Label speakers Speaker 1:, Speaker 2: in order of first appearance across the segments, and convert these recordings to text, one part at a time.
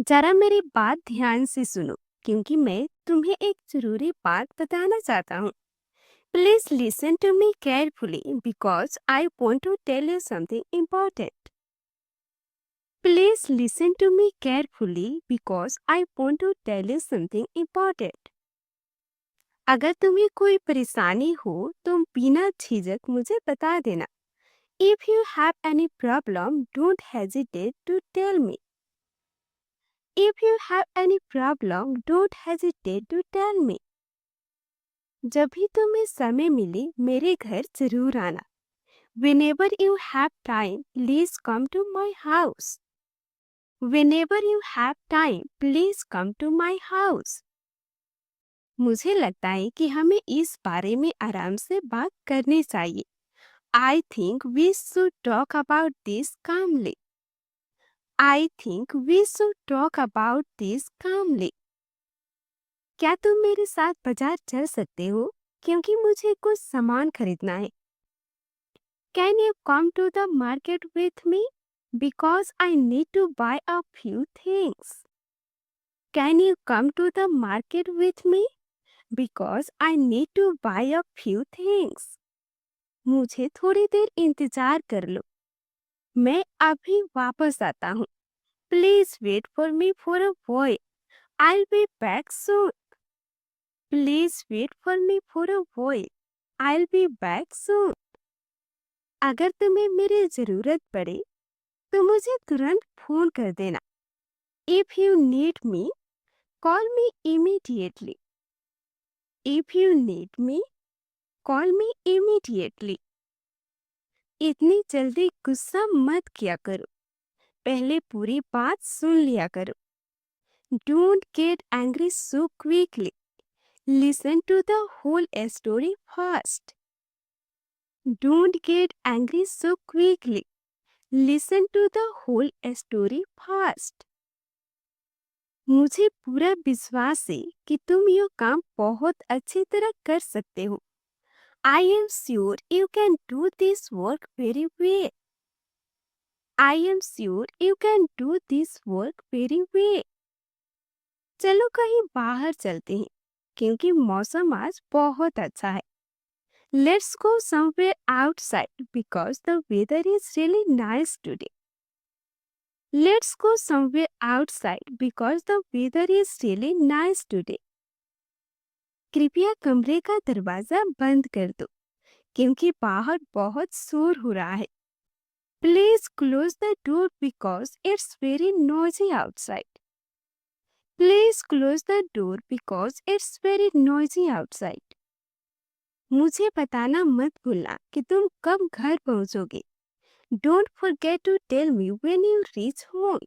Speaker 1: जरा मेरी बात ध्यान से सुनो क्योंकि मैं तुम्हें एक जरूरी बात बताना चाहता हूँ। Please listen to me carefully because I want to tell you something important. Please listen to me carefully because I want to tell you something important. अगर तुम्हें कोई परेशानी हो तो बिना झिझक मुझे बता देना। If you have any problem don't hesitate to tell me. If you have any problem, don't hesitate to tell me. जब भी तुम्हें समय मिले मेरे घर जरूर आना। Whenever you have time, please come to my house. Whenever you have time, please come to my house. मुझे लगता है कि हमें इस बारे में आराम से बात करनी चाहिए। I think we should talk about this calmly. I think we should talk about this calmly. क्या तुम मेरे साथ बाजार चल सकते हो क्योंकि मुझे कुछ सामान खरीदना है। Can you come to the market with me because I need to buy a few things. Can you come to the market with me because I need to buy a few things. मुझे थोड़ी देर इंतजार कर लो, मैं अभी वापस आता हूँ। Please wait for me for a while, I will be back soon. Please wait for me for a while. I'll be back soon. अगर तुम्हें मेरी जरूरत पड़े तो मुझे तुरंत फोन कर देना। If you need me, call me immediately. If you need me, call me immediately. इतनी जल्दी गुस्सा मत किया करो, पहले पूरी बात सुन लिया करो। Don't get angry so quickly. Listen to the whole story first. Don't get angry so quickly. Listen to the whole story first. मुझे पूरा विश्वास है कि तुम यह काम बहुत अच्छी तरह कर सकते हो। I am sure you can do this work very well. I am sure you can do this work very well. चलो कहीं बाहर चलते हैं क्योंकि मौसम आज बहुत अच्छा है। Let's go somewhere outside because the weather is really nice today. Let's go somewhere outside because the weather is really nice today. कृपया कमरे का दरवाजा बंद कर दो क्योंकि बाहर बहुत शोर हो रहा है। Please close the door because it's very noisy outside. Please close the door because it's very noisy outside. मुझे बताना मत भूलना कि तुम कब घर पहुंचोगे। Don't forget to tell me when you reach home.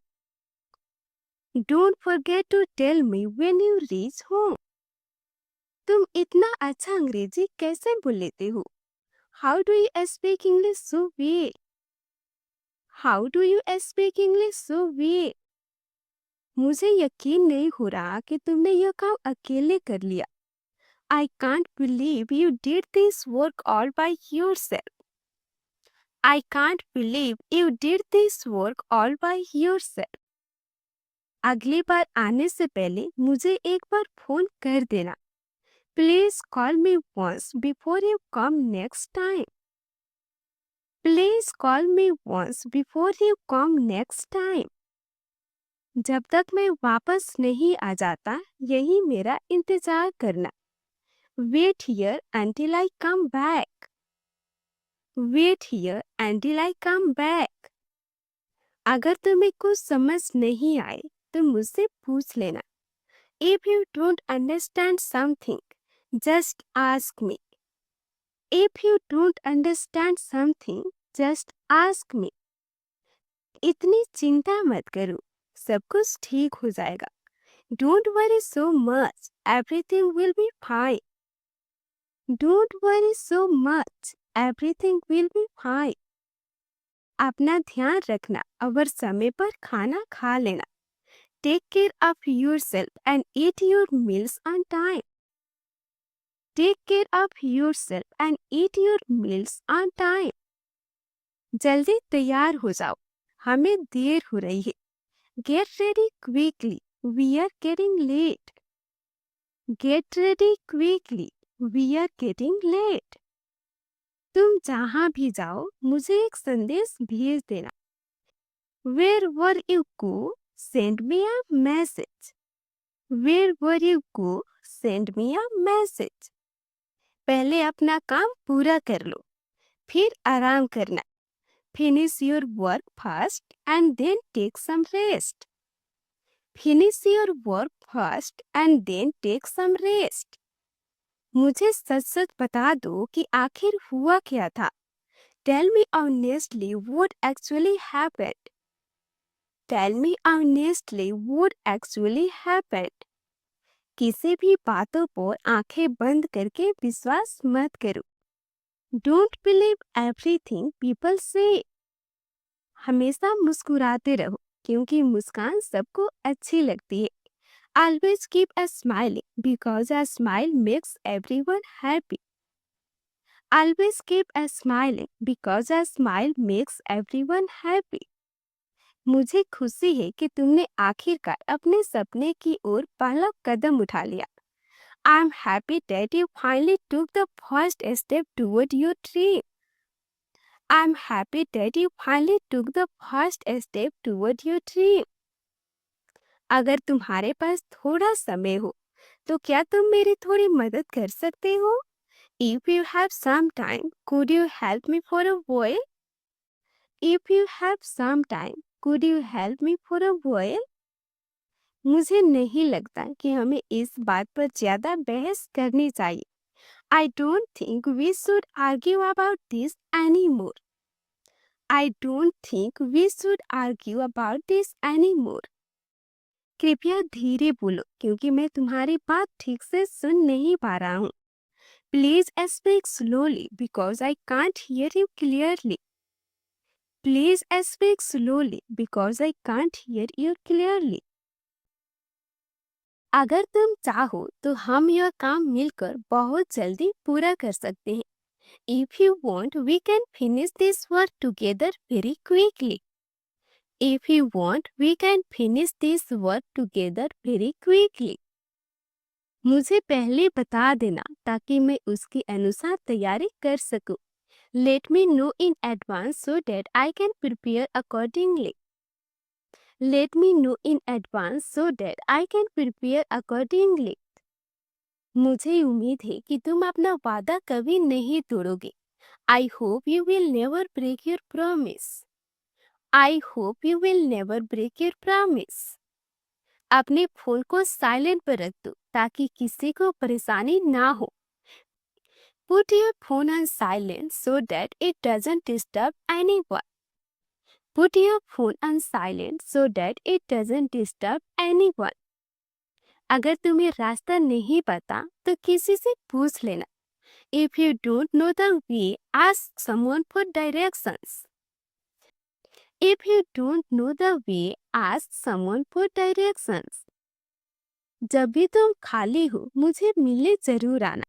Speaker 1: Don't forget to tell me when you reach home. तुम इतना अच्छा अंग्रेजी कैसे बोल लेते हो? How do you speak English so well? How do you speak English so well? मुझे यकीन नहीं हो रहा कि तुमने यह काम अकेले कर लिया। I can't believe you did this work all by yourself. I can't believe you did this work all by yourself. अगली बार आने से पहले मुझे एक बार फोन कर देना। Please call me once before you come next time. Please call me once before you come next time. जब तक मैं वापस नहीं आ जाता यही मेरा इंतजार करना। Wait here until I come back. Wait here until I come back. अगर तुम्हें कुछ समझ नहीं आए तो मुझसे पूछ लेना। If you don't understand something, just ask me. If you don't understand something, just ask me. इतनी चिंता मत करो, सब कुछ ठीक हो जाएगा। Don't worry so much, everything will be fine. Don't worry so much, everything will be fine. अपना ध्यान रखना और समय पर खाना खा लेना। Take care of yourself and eat your meals on time. Take care of yourself and eat your meals on time. जल्दी तैयार हो जाओ, हमें देर हो रही है। Get ready quickly. We are getting late. Get ready quickly. We are getting late. तुम जहाँ भी जाओ मुझे एक संदेश भेज देना. Wherever you go, send me a message. Wherever you go, send me a message. पहले अपना काम पूरा कर लो, फिर आराम करना. Finish your work first and then take some rest. Finish your work first and then take some rest. मुझे सच सच बता दो कि आखिर हुआ क्या था. Tell me honestly what actually happened. Tell me honestly what actually happened. किसी भी बातों पर आंखें बंद करके विश्वास मत करो. Don't believe everything people say. हमेशा मुस्कुराते रहो क्योंकि मुस्कान सबको अच्छी लगती है. Always keep a smiling because a smile makes everyone happy. Always keep a smiling because a smile makes everyone happy. मुझे खुशी है कि तुमने आखिरकार अपने सपने की ओर पहला कदम उठा लिया. I'm happy that you finally took the first step toward your dream. I'm happy that you finally took the first step toward your dream. अगर तुम्हारे पास थोड़ा समय हो तो क्या तुम मेरी थोड़ी मदद कर सकते हो? If you have some time, could you help me for a while? If you have some time, could you help me for a while? मुझे नहीं लगता कि हमें इस बात पर ज्यादा बहस करनी चाहिए. I don't think we should argue about this anymore. I don't think we should argue about this anymore. कृपया धीरे बोलो क्योंकि मैं तुम्हारी बात ठीक से सुन नहीं पा रहा हूँ. Please speak slowly because I can't hear you clearly. Please speak slowly because I can't hear you clearly. अगर तुम चाहो तो हम यह काम मिलकर बहुत जल्दी पूरा कर सकते हैं. If you want, we can finish this work together very quickly. If you want, we can finish this work together very quickly. मुझे पहले बता देना ताकि मैं उसके अनुसार तैयारी कर सकूं. Let me know in advance so that I can prepare accordingly. Let me know in advance so that I can prepare accordingly. मुझे उम्मीद है कि तुम अपना वादा कभी नहीं तोड़ोगे. I hope you will never break your promise. I hope you will never break your promise. अपने फोन को साइलेंट पर रख दो ताकि किसी को परेशानी ना हो. Put your phone on silent so that it doesn't disturb anyone. Put your phone on silent so that it doesn't disturb anyone. अगर तुम्हें रास्ता नहीं पता तो किसी से पूछ लेना. If you don't know the way, ask someone for directions. If you don't know the way, ask someone for directions. जब भी तुम खाली हो मुझे मिलने जरूर आना.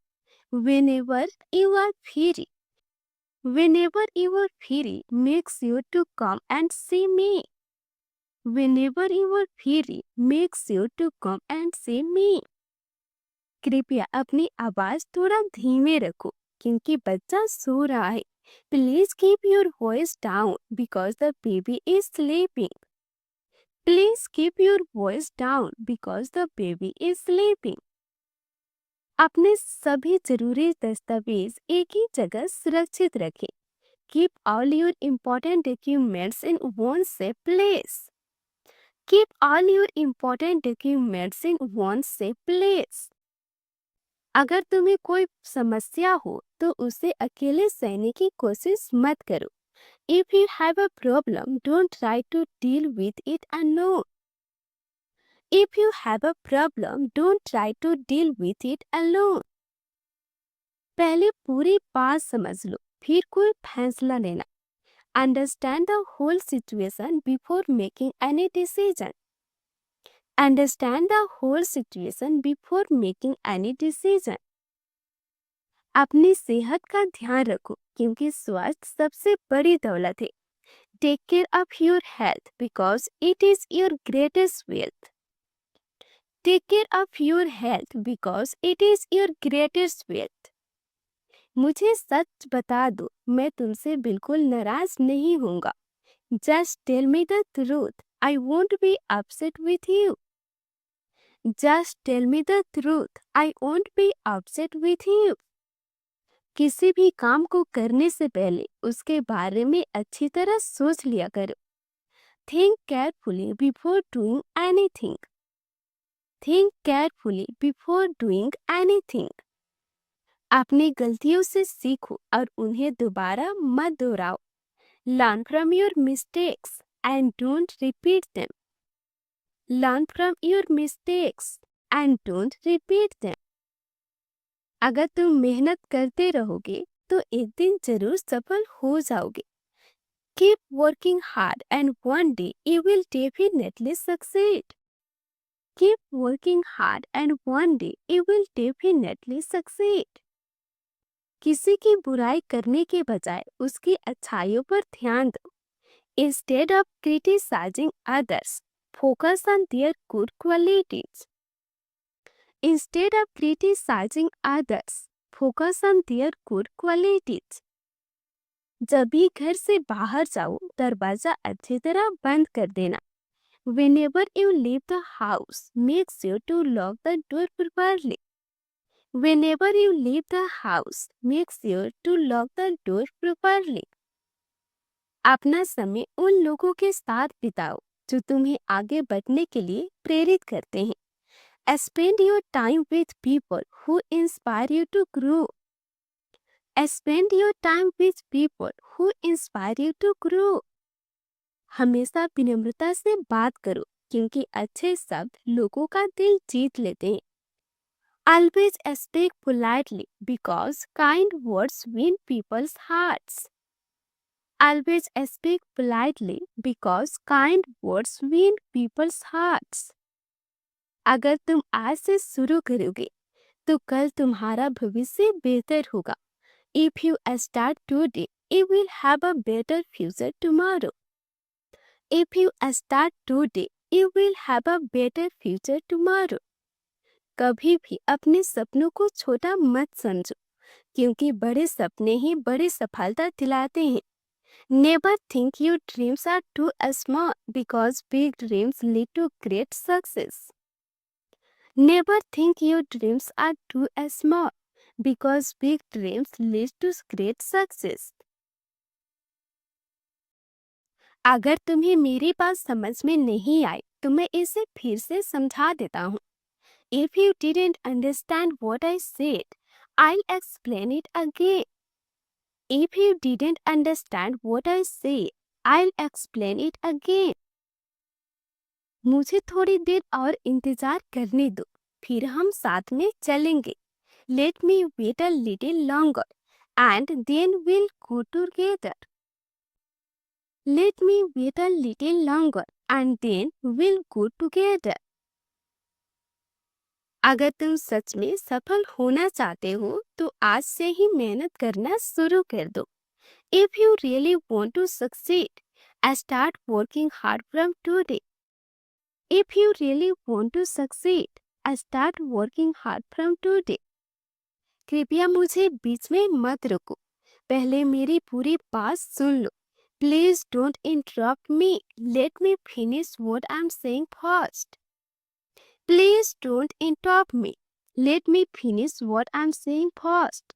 Speaker 1: Whenever you are free. Whenever you are free, make sure to come and see me. Whenever you are free, make sure to come and see me. कृपया अपनी आवाज थोड़ा धीमे रखो क्योंकि बच्चा सो रहा है. Please keep your voice down because the baby is sleeping. Please keep your voice down because the baby is sleeping. अपने सभी जरूरी दस्तावेज एक ही जगह सुरक्षित रखें. Keep all your important documents in one safe place. Keep all your important documents in one safe place. अगर तुम्हें कोई समस्या हो तो उसे अकेले सहने की कोशिश मत करो. If you have a problem, don't try to deal with it alone. If you have a problem, don't try to deal with it alone. पहले पूरी बात समझ लो, फिर कोई फैसला लेना. Understand the whole situation before making any decision. Understand the whole situation before making any decision. अपनी सेहत का ध्यान रखो क्योंकि स्वास्थ्य सबसे बड़ी दौलत है. Take care of your health because it is your greatest wealth. Take care of your health because it is your greatest wealth. मुझे सच बता दो, मैं तुमसे बिल्कुल नाराज नहीं होऊंगा. Just tell me the truth. I won't be upset with you. Just tell me the truth. I won't be upset with you. किसी भी काम को करने से पहले उसके बारे में अच्छी तरह सोच लिया करो. Think carefully before doing anything. Think carefully before doing anything. अपनी गलतियों से सीखो और उन्हें दोबारा मत दोहराओ. Learn from your mistakes and don't repeat them. Learn from your mistakes and don't repeat them. अगर तुम मेहनत करते रहोगे तो एक दिन जरूर सफल हो जाओगे. Keep working hard and one day you will definitely succeed. Keep working hard and one day you will definitely succeed. किसी की बुराई करने के बजाय उसकी अच्छाइयों पर ध्यान दो. Instead of criticizing others, focus on their good qualities. Instead of criticizing others, focus on their good qualities. जब भी घर से बाहर जाओ दरवाजा अच्छी तरह बंद कर देना. Whenever you leave the house, make sure to lock the door properly. Whenever you leave the house, make sure to lock the door properly. अपना समय उन लोगों के साथ बिताओ जो तुम्हें आगे बढ़ने के लिए प्रेरित करते हैं. Spend your time with people who inspire you to grow. Spend your time with people who inspire you to grow. हमेशा विनम्रता से बात करो क्योंकि अच्छे शब्द लोगों का दिल जीत लेते हैं. Always speak politely because kind words win people's hearts. Always speak politely because kind words win people's hearts. अगर तुम आज से शुरू करोगे तो कल तुम्हारा भविष्य बेहतर होगा. If you start today, you will have a better future tomorrow. If you start today, you will have a better future tomorrow. कभी भी अपने सपनों को छोटा मत समझो क्योंकि बड़े सपने ही बड़ी सफलता दिलाते हैं. Never think your dreams are too small because big dreams lead to great success. Never think your dreams are too small because big dreams lead to great success. अगर तुम्हें मेरी बात समझ में नहीं आई तो मैं इसे फिर से समझा देता हूँ. If you didn't understand what I said, I'll explain it again. If you didn't understand what I said, I'll explain it again. मुझे थोड़ी देर और इंतजार करने दो, फिर हम साथ में चलेंगे. Let me wait a little longer, and then we'll go together. Let me wait a little longer, and then we'll go together. अगर तुम सच में सफल होना चाहते हो तो आज से ही मेहनत करना शुरू कर दो. If you really want to succeed, start working hard from today. If you really want to succeed, start working hard from today. कृपया मुझे बीच में मत रोको, पहले मेरी पूरी बात सुन लो. Please don't interrupt me. Let me finish what I'm saying first. Please don't interrupt me. Let me finish what I'm saying first.